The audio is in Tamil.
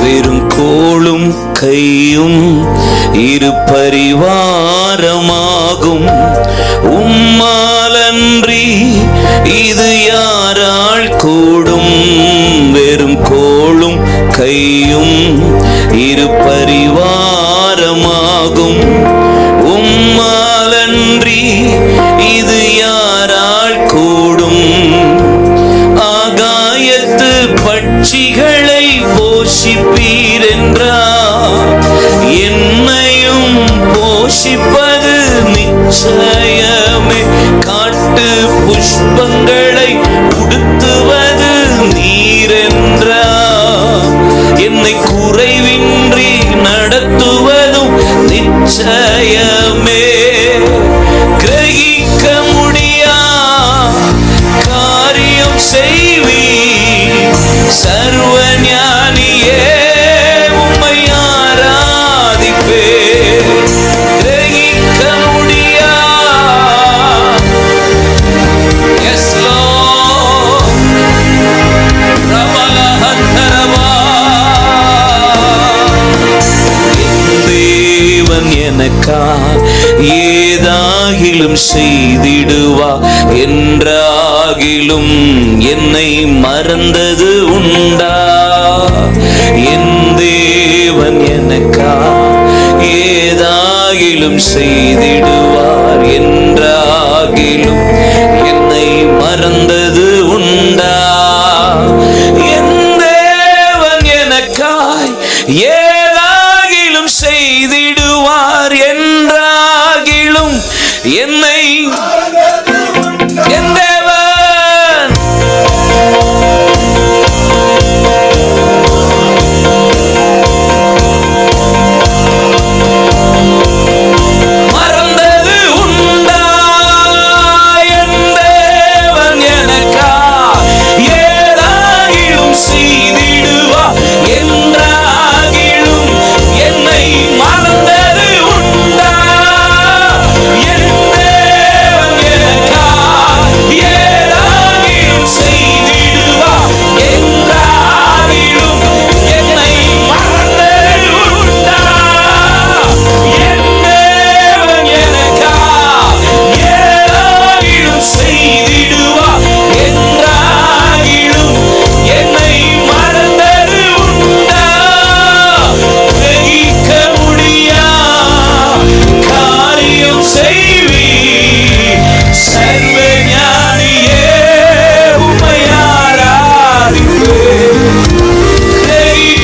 வெறும் கோளும் கையும் இரு பரிவாரமாகும். உம்மாலன்றி இது யாரால் கூடும்? வெறும் கோளும் கையும் இரு பரிவாரமாகும். உம்மாலன்றி இது யாரால் கூடும்? ஆகாயத்து பட்சிகளை போஷிப்பீர் என்றார், என்னையும் போஷிப்பது நிச்சயமே. காட்டு புஷ்பங்களை உடுத்துவது நீரென்றார், என்னை குறைவின்றி நடத்துவதும் நிச்சயமே. கிரகிக்க முடியா காரியம் செய்வீர், சர்வ ஞானியே உம்மை ஆராதிப்பேன். கிரகிக்க முடியா எஸ் லார்ட் ரமலஹந்தரவா. தேவன் எனக்கா ஏதாகிலும் செய்திடுவா என்றாகிலும் என்னை மறந்தது உண்டா? என் தேவன் எனக்கா ஏதாகிலும் செய்திடுவார் என்றாகிலும் என்னை மறந்தது உண்டா? என் தேவன் எனக்காய்